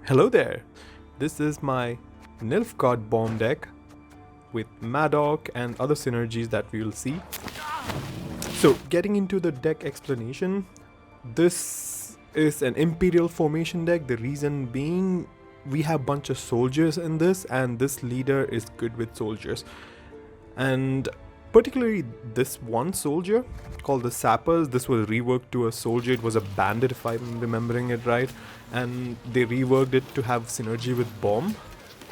Hello there, this is my Nilfgaard bomb deck with Madoc and other synergies that we will see. So getting into the deck explanation, this is an Imperial formation deck. The reason being we have a bunch of soldiers in this and this leader is good with soldiers. And particularly this one soldier called the Sappers, this was reworked to a soldier. It was a bandit if I'm remembering it right, and they reworked it to have synergy with bomb.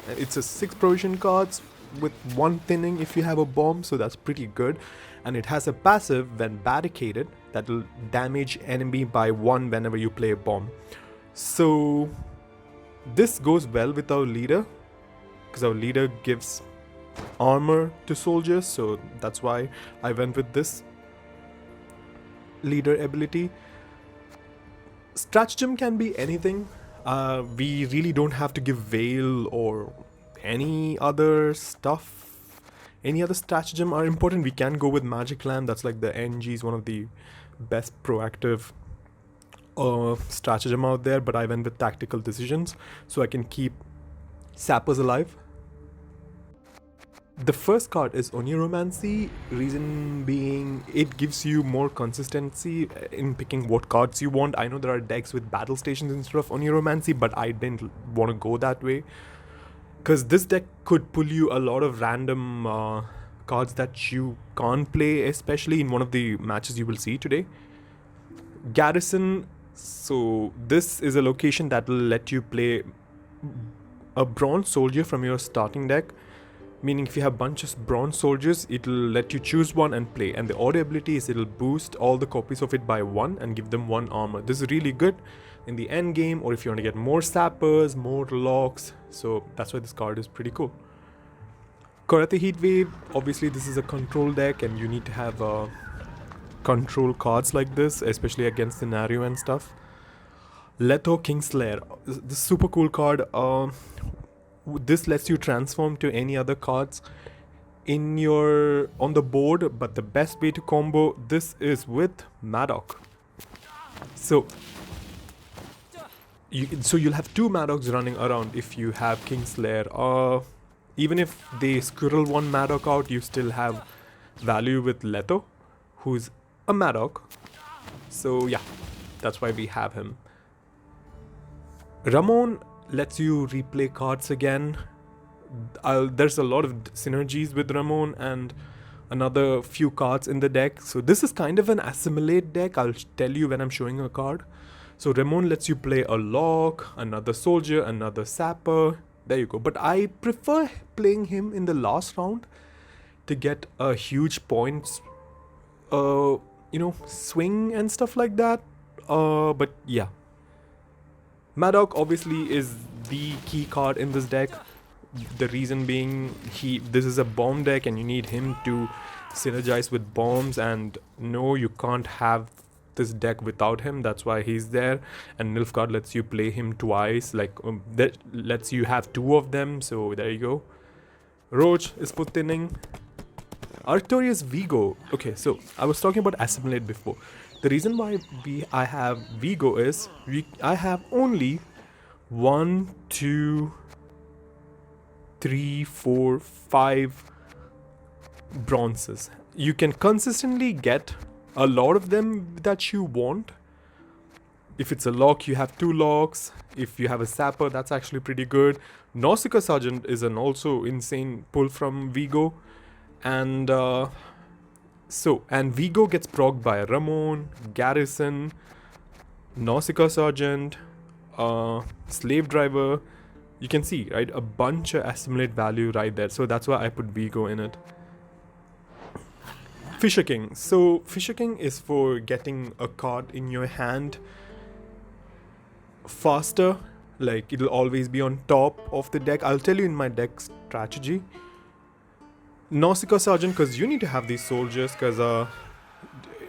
It's a 6 provision cards with 1 thinning if you have a bomb, so that's pretty good. And it has a passive when barricaded that will damage enemy by 1 whenever you play a bomb. So this goes well with our leader because our leader gives armor to soldiers, so that's why I went with this leader ability. Stratagem can be anything. We really don't have to give Veil or any other stuff. Any other stratagem are important. We can go with Magic Lamp. That's like the NG is one of the best proactive stratagem out there, but I went with tactical decisions so I can keep Sappers alive. The first card is Oniromancy, reason being it gives you more consistency in picking what cards you want. I know there are decks with battle stations instead of Oniromancy, but I didn't want to go that way because this deck could pull you a lot of random cards that you can't play, especially in one of the matches you will see today. Garrison, so this is a location that will let you play a bronze soldier from your starting deck. Meaning if you have a bunch of bronze soldiers, it'll let you choose one and play. And the order ability is it'll boost all the copies of it by 1 and give them 1 armor. This is really good in the end game, or if you want to get more sappers, more locks. So that's why this card is pretty cool. Scoia'tael Heatwave, obviously this is a control deck and you need to have control cards like this, especially against scenario and stuff. Letho Kingslayer, this is super cool card. This lets you transform to any other cards on the board, but the best way to combo this is with Madoc. So you'll have 2 Madocs running around if you have Kingslayer. Even if they squirrel 1 Madoc out, you still have value with Letho, who's a Madoc. So yeah, that's why we have him. Ramon lets you replay cards again. There's a lot of synergies with Ramon and another few cards in the deck. So this is kind of an assimilate deck. I'll tell you when I'm showing a card. So Ramon lets you play a lock, another soldier, another sapper. There you go. But I prefer playing him in the last round to get a huge points, swing and stuff like that. But yeah. Madoc obviously is the key card in this deck. The reason being this is a bomb deck and you need him to synergize with bombs, and no, you can't have this deck without him. That's why he's there. And Nilfgaard lets you play him twice, that lets you have 2 of them, so there you go. Roach is for thinning. Arctorius Vigo. Okay, so I was talking about assimilate before. The reason why I have Vigo is I have only 1, 2, 3, 4, 5 bronzes. You can consistently get a lot of them that you want. If it's a lock, you have 2 locks. If you have a sapper, that's actually pretty good. Nausicaa Sergeant is an also insane pull from Vigo. And Vigo gets procced by Ramon, Garrison, Nausicaa Sergeant, Slave Driver. You can see, right, a bunch of assimilate value right there. So that's why I put Vigo in it. Fisher King. So Fisher King is for getting a card in your hand faster. Like it'll always be on top of the deck. I'll tell you in my deck strategy. Nausicaa Sergeant, because you need to have these soldiers, because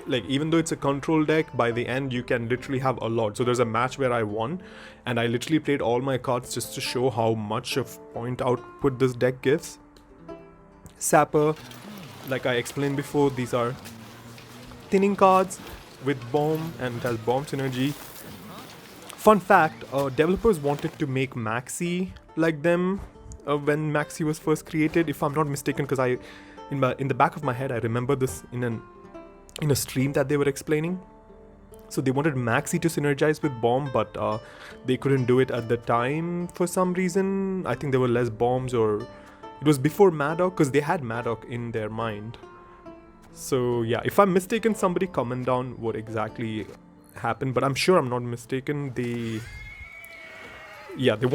even though it's a control deck, by the end you can literally have a lot. So there's a match where I won and I literally played all my cards just to show how much of point output this deck gives. Sapper, like I explained before, these are thinning cards with bomb and it has bomb synergy. fun fact, developers wanted to make Maxi like them when Maxi was first created, if I'm not mistaken, because in the back of my head I remember this in a stream that they were explaining. So they wanted Maxi to synergize with Bomb, but they couldn't do it at the time for some reason. I think there were less bombs, or it was before Madoc, because they had Madoc in their mind. So yeah, if I'm mistaken, somebody comment down what exactly happened, but I'm sure I'm not mistaken. They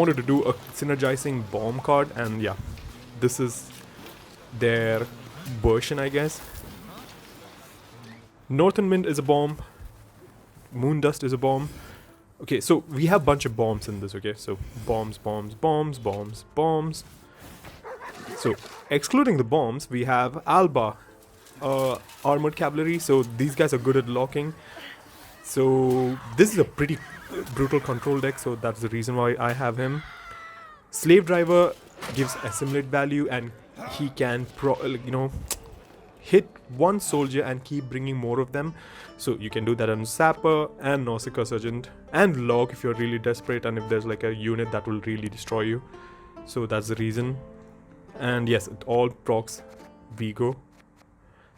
wanted to do a synergizing bomb card, and yeah, this is their version, I guess. Northern Wind is a bomb. Moondust is a bomb. Okay, so we have a bunch of bombs in this, okay? So bombs, bombs, bombs, bombs, bombs. So excluding the bombs, we have Alba, armored cavalry. So these guys are good at locking. So this is a pretty brutal control deck, so that's the reason why I have him. Slave Driver gives assimilate value, and he can hit one soldier and keep bringing more of them. So you can do that on Sapper and Nausicaa Sergeant and Log if you're really desperate and if there's like a unit that will really destroy you. So that's the reason. And yes, it all procs Vigo.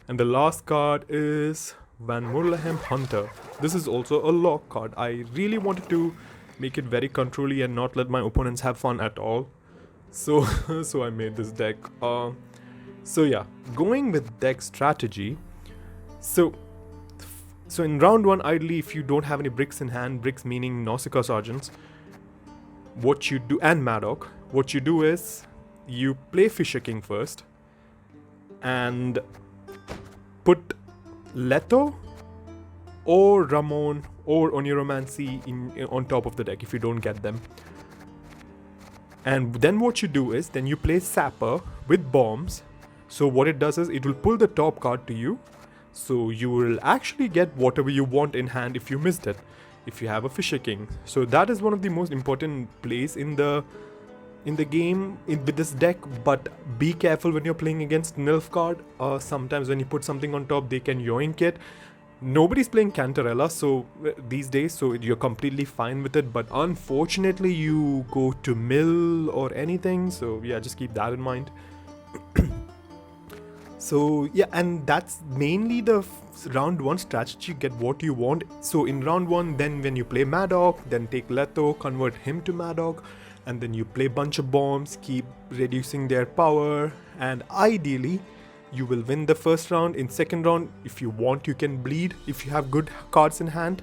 And the last card is Van Murlehem Hunter. This is also a lock card. I really wanted to make it very controlly and not let my opponents have fun at all. So I made this deck. So yeah, going with deck strategy. So in round 1, ideally, if you don't have any bricks in hand, bricks meaning Nausicaa Sergeants, what you do, and Madoc, what you do is you play Fisher King first and put Letho or Ramon or Oniromancy on top of the deck if you don't get them. And then what you do is, then you play Sapper with bombs. So what it does is, it will pull the top card to you. So you will actually get whatever you want in hand if you missed it, if you have a Fisher King. So that is one of the most important plays in the game with this deck. But be careful when you're playing against Nilfgaard. Sometimes when you put something on top, they can yoink it. Nobody's playing Cantarella these days, so you're completely fine with it. But unfortunately, you go to mill or anything. So yeah, just keep that in mind. So yeah, and that's mainly the round 1 strategy, get what you want. So in round 1, then when you play Madoc, then take Letho, convert him to Madoc, and then you play bunch of bombs, keep reducing their power, and ideally you will win the first round. In second round, if you want, you can bleed if you have good cards in hand,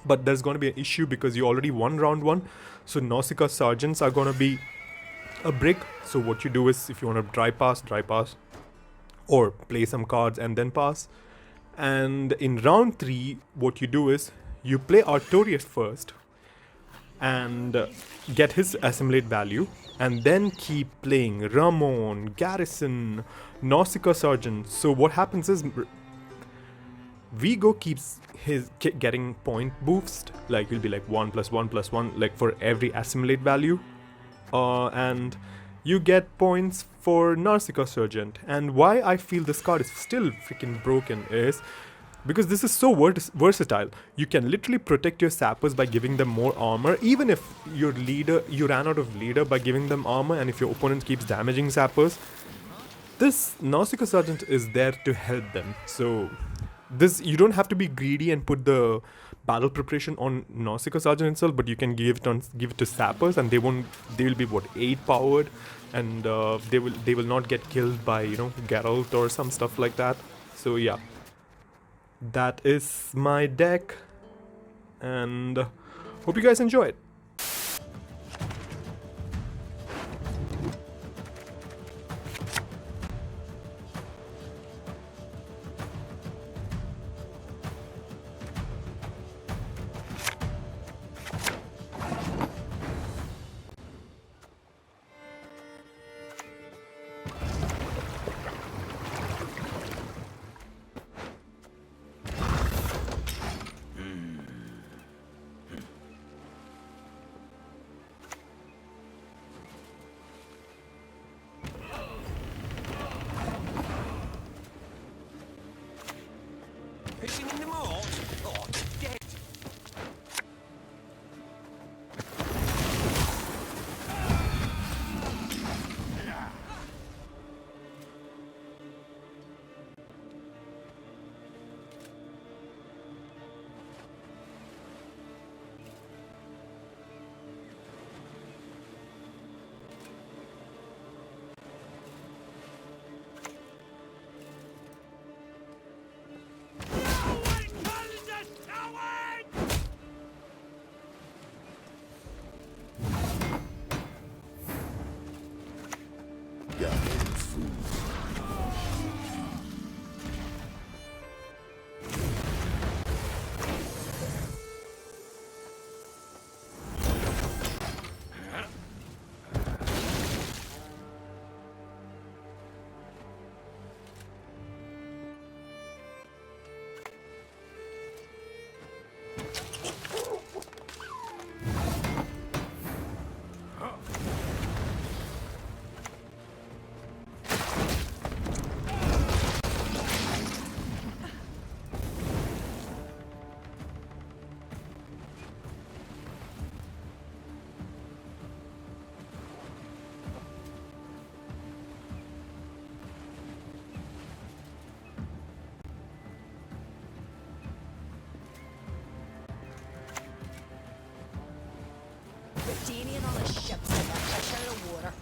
but there's going to be an issue because you already won round 1. So Nausicaa Sergeants are going to be a brick. So what you do is, if you want to dry pass, or play some cards and then pass. And in round 3, what you do is you play Artorias first and get his assimilate value, and then keep playing Ramon, Garrison, Nausicaa Sergeant. So what happens is, Vigo keeps his getting point boost, like will be like 1 + 1 + 1, like for every assimilate value, and you get points for Nausicaa Sergeant. And why I feel this card is still freaking broken is because this is so versatile. You can literally protect your sappers by giving them more armor, even if you ran out of leader by giving them armor, and if your opponent keeps damaging sappers, this Nausicaa Sergeant is there to help them. So this, you don't have to be greedy and put the battle preparation on Nausicaa Sergeant itself, but you can give it to sappers, and they will be 8 powered, and they will not get killed by Geralt or some stuff like that. So yeah, that is my deck, and hope you guys enjoy it. staying on the ships and a fish out of water.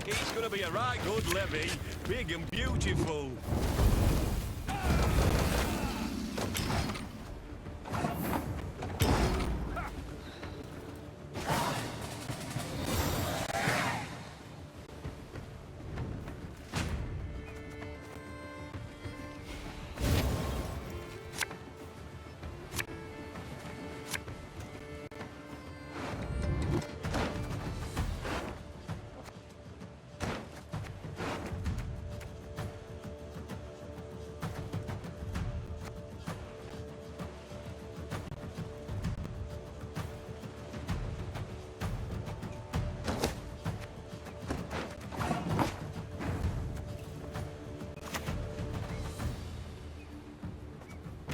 It's gonna be a right good levy, big and beautiful.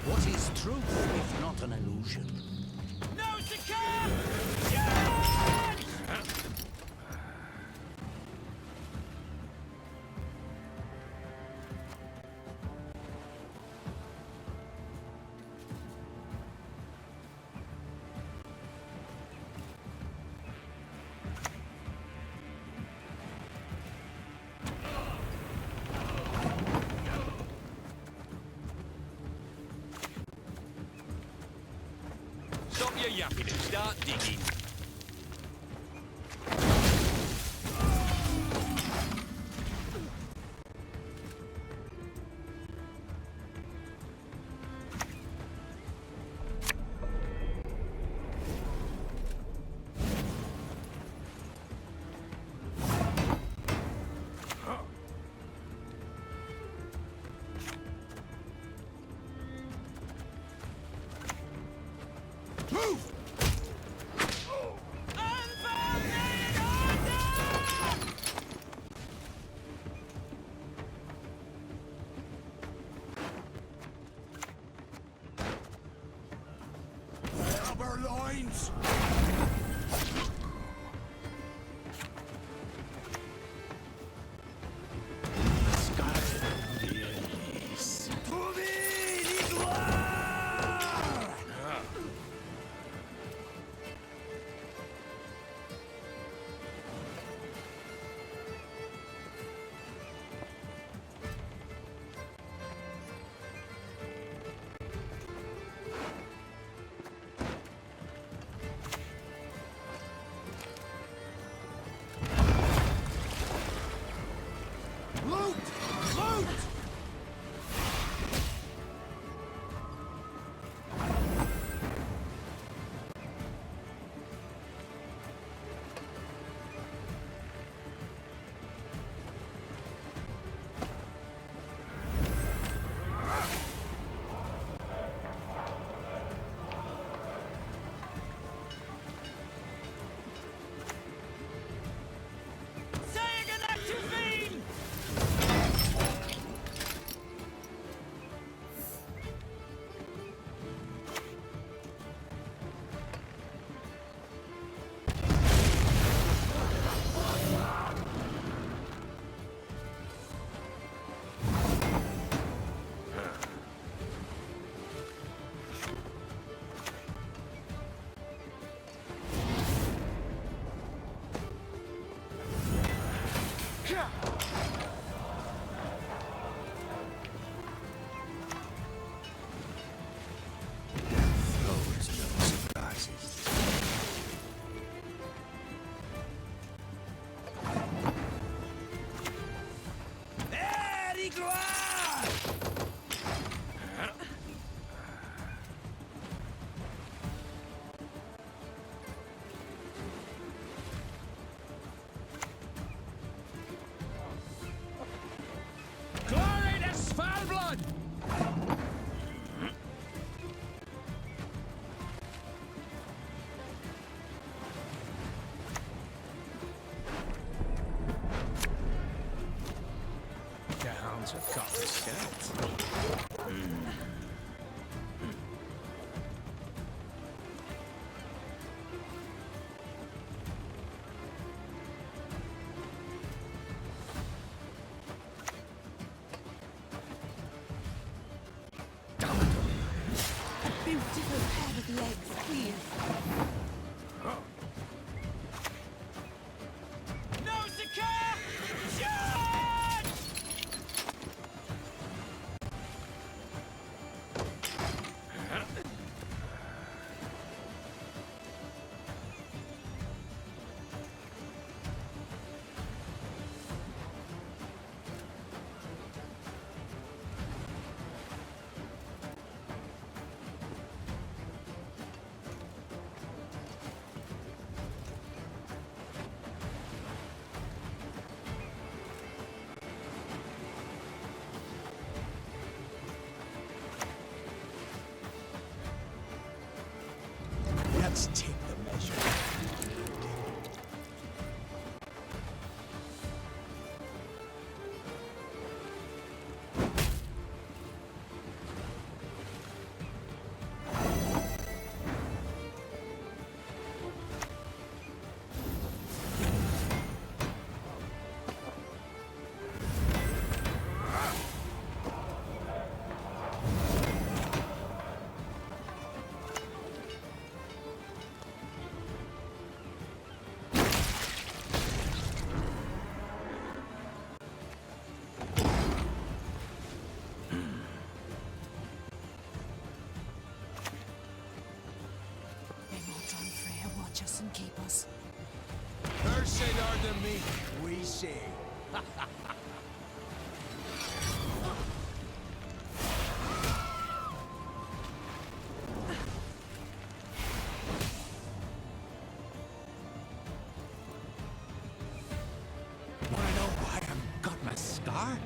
What is truth if not an illusion? No, secure! Yes! Stop your yapping and start digging. Move! Loot! Loot! Glory to Svalblod! The hounds have got the scent. Beautiful pair of legs, please. Let's take the measure. Watch us and keep us. Cursed are the meek, we say. Wanna know why I've got my scar?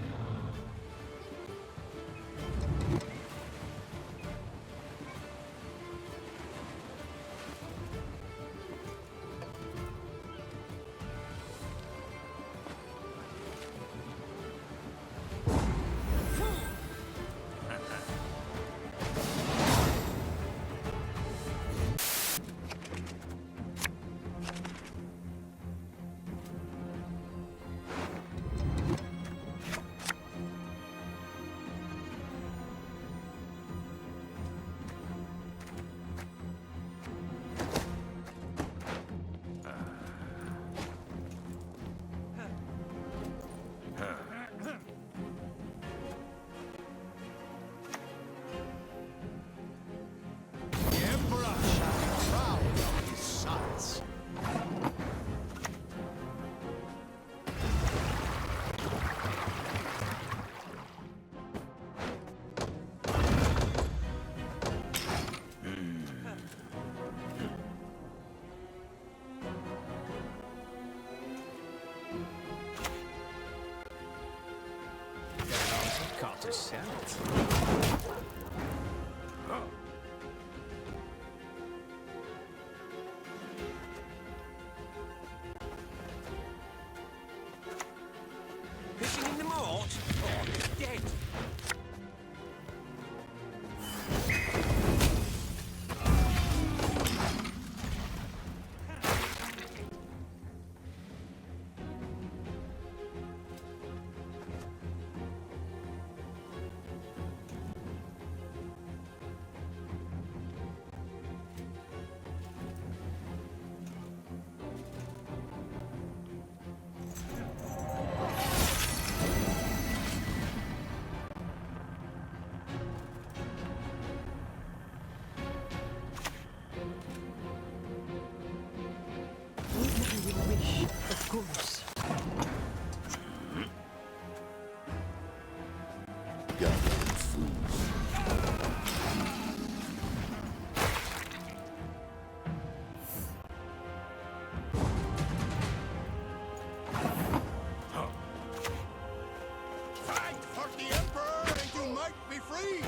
got to sell it. Fishing in the moat? Oh, it's dead. Whatever you wish, of course. Fight for the Emperor and you might be free!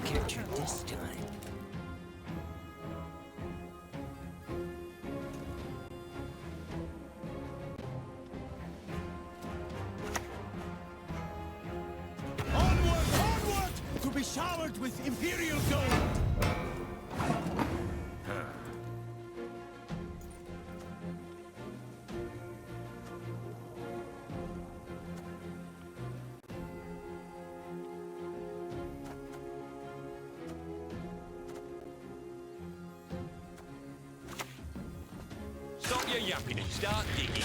Capture this time. Onward, onward! To be showered with Imperial gold! Stop your yapping and start digging.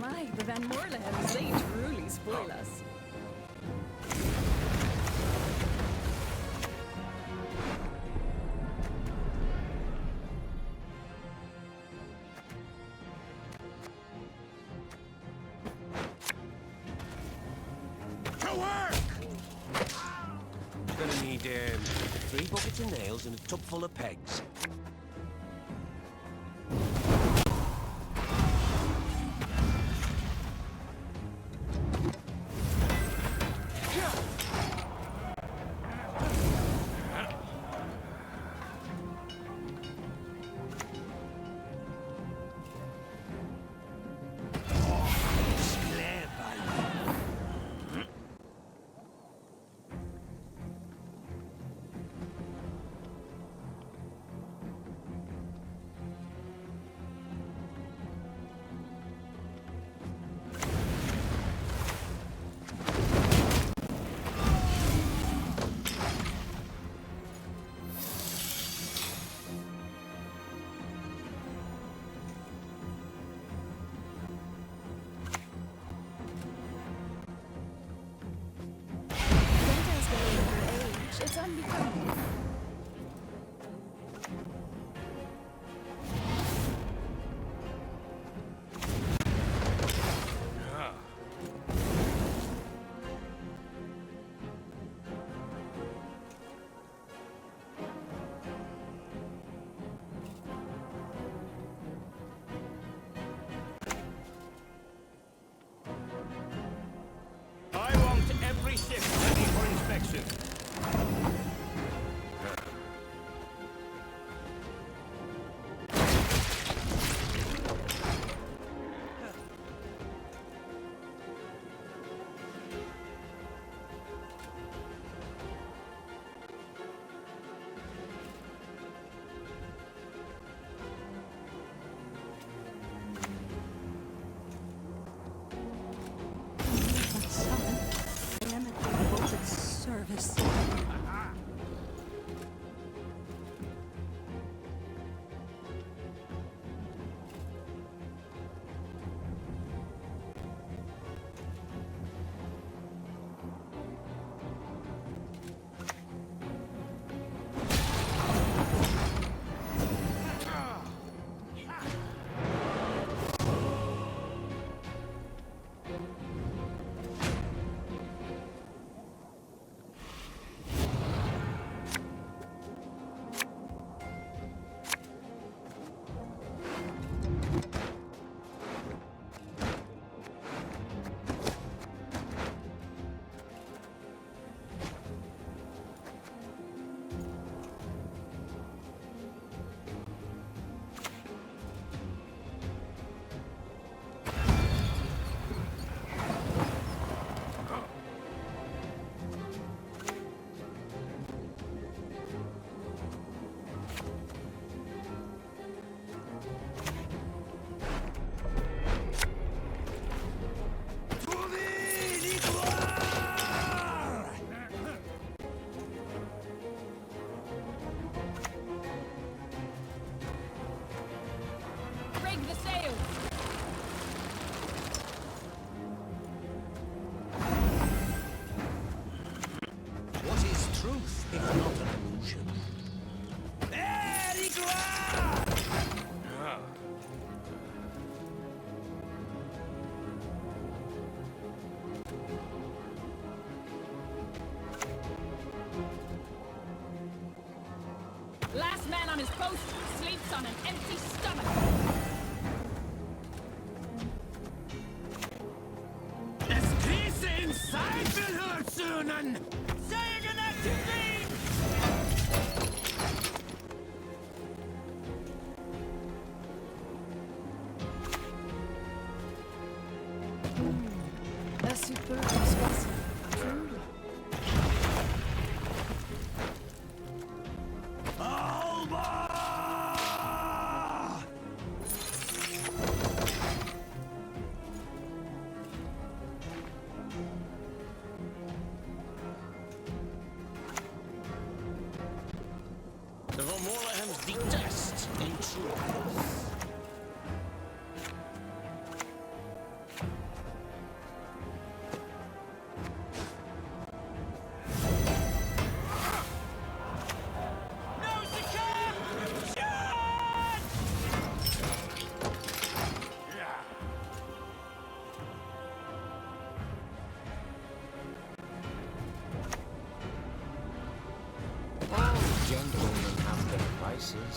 My, the Van Moorlands, they truly spoil us. To work! Gonna need 3 buckets of nails and a tub full of pegs. sun become? I want every ship ready for inspection. I am at the devoted service. Rig the sails! What is truth if not an illusion? Last man on his post sleeps on an empty stomach. Das Krise inside will hurt soon. Saying an activate! La superbe space. The Romulans detest intruders. All gentlemen have their vices.